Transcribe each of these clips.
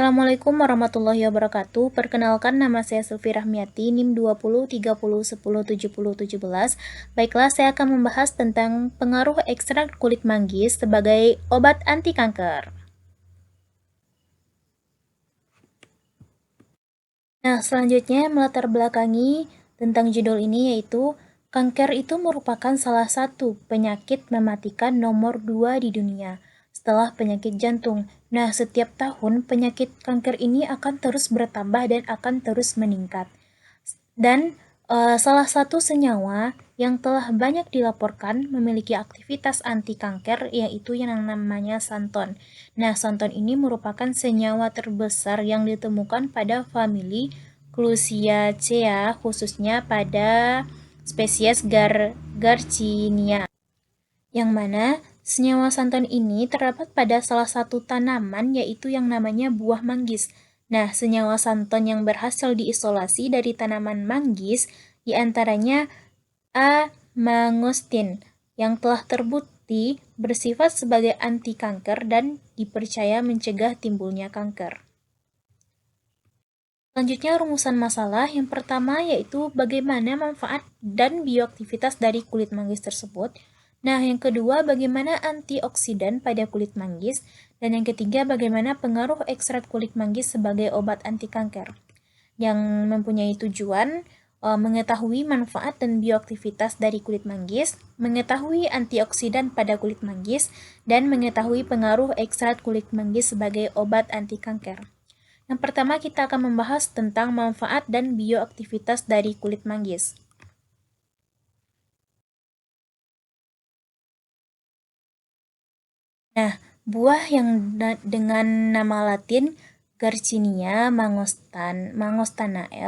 Assalamualaikum warahmatullahi wabarakatuh. Perkenalkan, nama saya Sulfi Rahmiati, NIM 20 30 10 70 17. Baiklah, saya akan membahas tentang pengaruh ekstrak kulit manggis sebagai obat anti kanker. Nah, selanjutnya melatar belakangi tentang judul ini yaitu kanker itu merupakan salah satu penyakit mematikan nomor 2 di dunia setelah penyakit jantung. Nah, setiap tahun penyakit kanker ini akan terus bertambah dan akan terus meningkat. Dan salah satu senyawa yang telah banyak dilaporkan memiliki aktivitas anti kanker yaitu yang namanya santon. Nah, santon ini merupakan senyawa terbesar yang ditemukan pada famili Clusiaceae, khususnya pada spesies Garcinia, yang mana senyawa santon ini terdapat pada salah satu tanaman yaitu yang namanya buah manggis. Nah, senyawa santon yang berhasil diisolasi dari tanaman manggis diantaranya A. mangostin yang telah terbukti bersifat sebagai anti kanker dan dipercaya mencegah timbulnya kanker. Selanjutnya rumusan masalah. Yang pertama yaitu bagaimana manfaat dan bioaktivitas dari kulit manggis tersebut. Nah, yang kedua bagaimana antioksidan pada kulit manggis. Dan yang ketiga bagaimana pengaruh ekstrak kulit manggis sebagai obat anti kanker. Yang mempunyai tujuan mengetahui manfaat dan bioaktivitas dari kulit manggis, mengetahui antioksidan pada kulit manggis, dan mengetahui pengaruh ekstrak kulit manggis sebagai obat anti kanker. Yang pertama kita akan membahas tentang manfaat dan bioaktivitas dari kulit manggis. Nah, buah yang dengan nama latin Garcinia mangostanae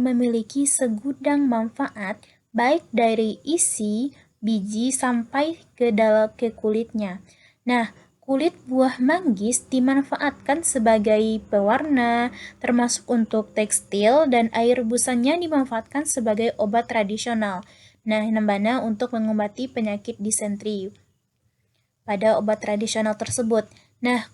memiliki segudang manfaat baik dari isi, biji, sampai ke kulitnya. Nah, kulit buah manggis dimanfaatkan sebagai pewarna, termasuk untuk tekstil, dan air busannya dimanfaatkan sebagai obat tradisional. Nah, nambana untuk mengobati penyakit disentri pada obat tradisional tersebut. Nah,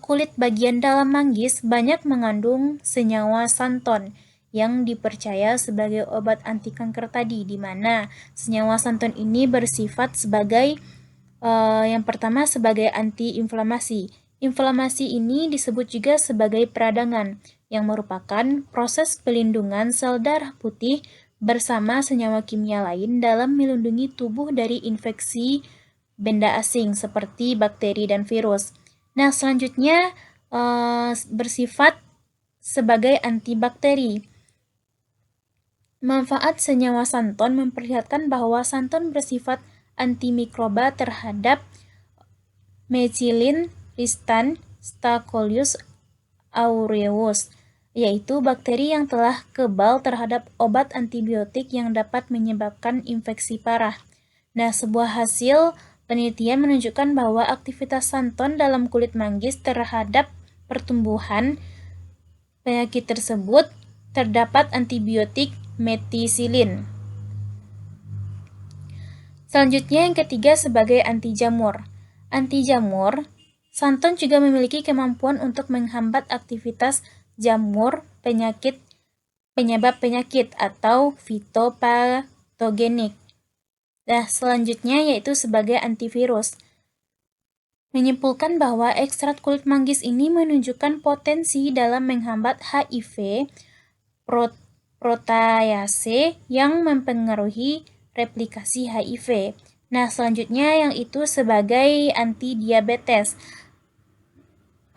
kulit bagian dalam manggis banyak mengandung senyawa santon yang dipercaya sebagai obat anti kanker tadi, di mana senyawa santon ini bersifat sebagai yang pertama sebagai anti-inflamasi. Inflamasi ini disebut juga sebagai peradangan, yang merupakan proses pelindungan sel darah putih bersama senyawa kimia lain dalam melindungi tubuh dari infeksi benda asing seperti bakteri dan virus. Nah, selanjutnya bersifat sebagai antibakteri. Manfaat senyawa santon memperlihatkan bahwa santon bersifat antimikroba terhadap Methicillin resistant Staphylococcus aureus, yaitu bakteri yang telah kebal terhadap obat antibiotik yang dapat menyebabkan infeksi parah. Nah, sebuah hasil penelitian menunjukkan bahwa aktivitas santon dalam kulit manggis terhadap pertumbuhan penyakit tersebut terdapat antibiotik methicillin. Selanjutnya yang ketiga sebagai anti jamur. Anti jamur, santon juga memiliki kemampuan untuk menghambat aktivitas jamur penyebab penyakit atau fitopatogenik. Nah, selanjutnya yaitu sebagai antivirus. Menyimpulkan bahwa ekstrak kulit manggis ini menunjukkan potensi dalam menghambat HIV protease yang mempengaruhi replikasi HIV. Nah, selanjutnya yang itu sebagai anti-diabetes.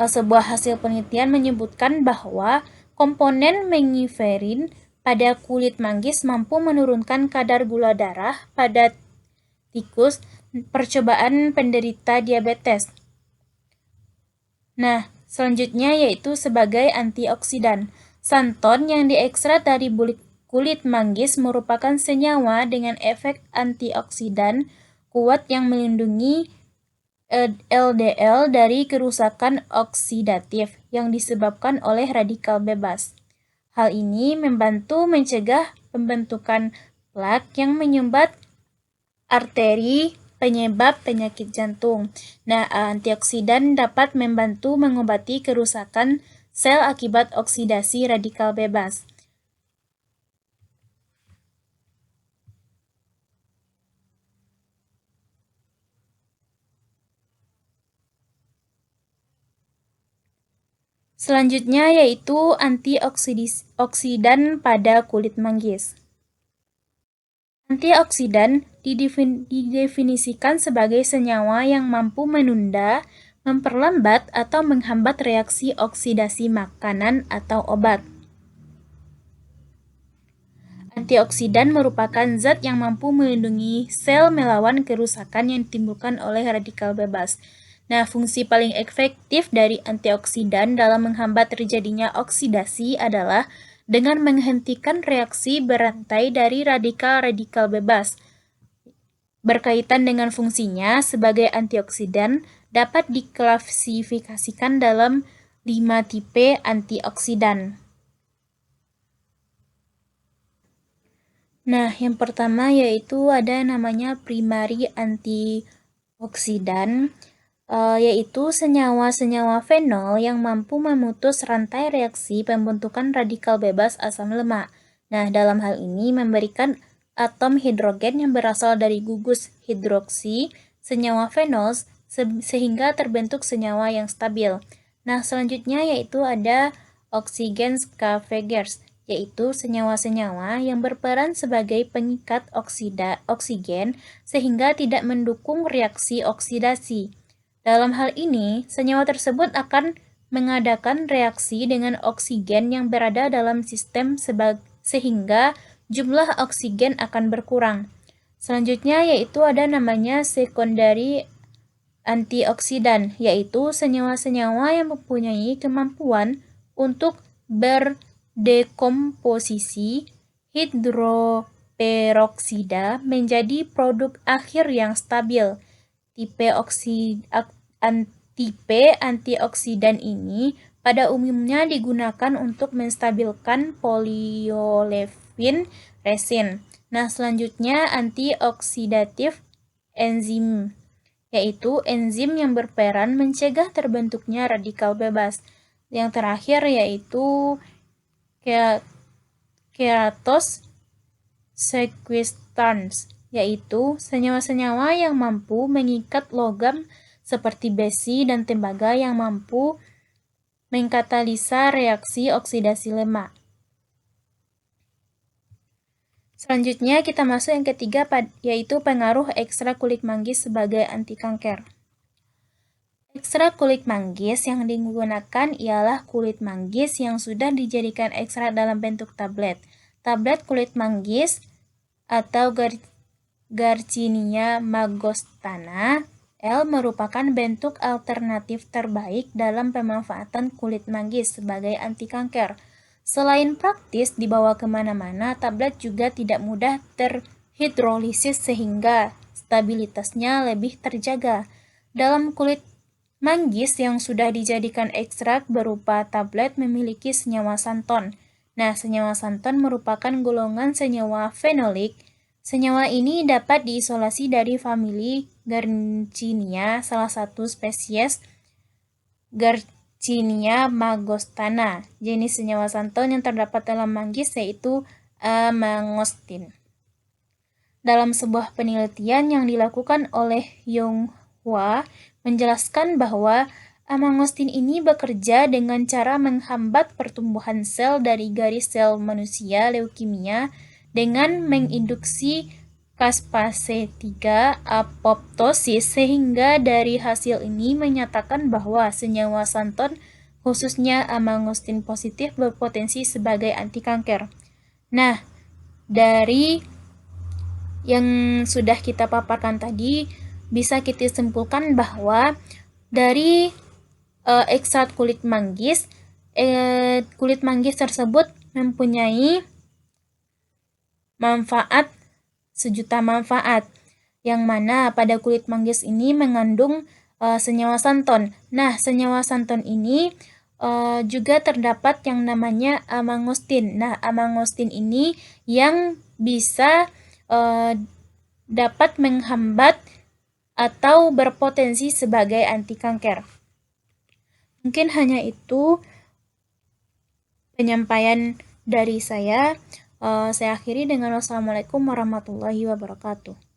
Sebuah hasil penelitian menyebutkan bahwa komponen mengiferin pada kulit manggis mampu menurunkan kadar gula darah pada tikus percobaan penderita diabetes. Nah, selanjutnya yaitu sebagai antioksidan. Santon yang diekstrak dari kulit manggis merupakan senyawa dengan efek antioksidan kuat yang melindungi LDL dari kerusakan oksidatif yang disebabkan oleh radikal bebas. Hal ini membantu mencegah pembentukan plak yang menyumbat arteri penyebab penyakit jantung. Nah, antioksidan dapat membantu mengobati kerusakan sel akibat oksidasi radikal bebas. Selanjutnya yaitu antioksidan pada kulit manggis. Antioksidan didefinisikan sebagai senyawa yang mampu menunda, memperlambat, atau menghambat reaksi oksidasi makanan atau obat. Antioksidan merupakan zat yang mampu melindungi sel melawan kerusakan yang ditimbulkan oleh radikal bebas. Nah, fungsi paling efektif dari antioksidan dalam menghambat terjadinya oksidasi adalah dengan menghentikan reaksi berantai dari radikal-radikal bebas. Berkaitan dengan fungsinya sebagai antioksidan dapat diklasifikasikan dalam 5 tipe antioksidan. Nah, yang pertama yaitu ada namanya primary antioksidan, yaitu senyawa-senyawa fenol yang mampu memutus rantai reaksi pembentukan radikal bebas asam lemak. Nah, dalam hal ini memberikan atom hidrogen yang berasal dari gugus hidroksi senyawa fenol sehingga terbentuk senyawa yang stabil. Nah, selanjutnya yaitu ada oksigen scavengers, yaitu senyawa-senyawa yang berperan sebagai pengikat oksigen sehingga tidak mendukung reaksi oksidasi. Dalam hal ini, senyawa tersebut akan mengadakan reaksi dengan oksigen yang berada dalam sistem sehingga jumlah oksigen akan berkurang. Selanjutnya yaitu ada namanya secondary antioksidan, yaitu senyawa-senyawa yang mempunyai kemampuan untuk berdekomposisi hidroperoksida menjadi produk akhir yang stabil. Tipe antioksidan ini pada umumnya digunakan untuk menstabilkan polyolefin resin. Nah, selanjutnya antioksidatif enzim, yaitu enzim yang berperan mencegah terbentuknya radikal bebas. Yang terakhir yaitu keratose sequestrans, yaitu senyawa-senyawa yang mampu mengikat logam seperti besi dan tembaga yang mampu mengkatalisa reaksi oksidasi lemak. Selanjutnya kita masuk yang ketiga, yaitu pengaruh ekstrak kulit manggis sebagai anti kanker. Ekstrak kulit manggis yang digunakan ialah kulit manggis yang sudah dijadikan ekstrak dalam bentuk tablet. Tablet kulit manggis atau Garcinia magostana L merupakan bentuk alternatif terbaik dalam pemanfaatan kulit manggis sebagai anti kanker. Selain praktis dibawa kemana-mana, tablet juga tidak mudah terhidrolisis sehingga stabilitasnya lebih terjaga. Dalam kulit manggis yang sudah dijadikan ekstrak berupa tablet memiliki senyawa santon. Nah, senyawa santon merupakan golongan senyawa fenolik. Senyawa ini dapat diisolasi dari famili Garcinia, salah satu spesies Garcinia magostana. Jenis senyawa santon yang terdapat dalam manggis yaitu amangostin. Dalam sebuah penelitian yang dilakukan oleh Yonghua menjelaskan bahwa amangostin ini bekerja dengan cara menghambat pertumbuhan sel dari garis sel manusia leukemia dengan menginduksi caspase-3 apoptosis, sehingga dari hasil ini menyatakan bahwa senyawa santon khususnya amangostin positif berpotensi sebagai anti kanker. Nah, dari yang sudah kita paparkan tadi bisa kita simpulkan bahwa dari ekstrak kulit manggis tersebut mempunyai manfaat, sejuta manfaat, yang mana pada kulit manggis ini mengandung senyawa santon. Nah, senyawa santon ini juga terdapat yang namanya amangostin. Nah, amangostin ini yang bisa dapat menghambat atau berpotensi sebagai anti kanker. Mungkin hanya itu penyampaian dari saya. Saya akhiri dengan wassalamualaikum warahmatullahi wabarakatuh.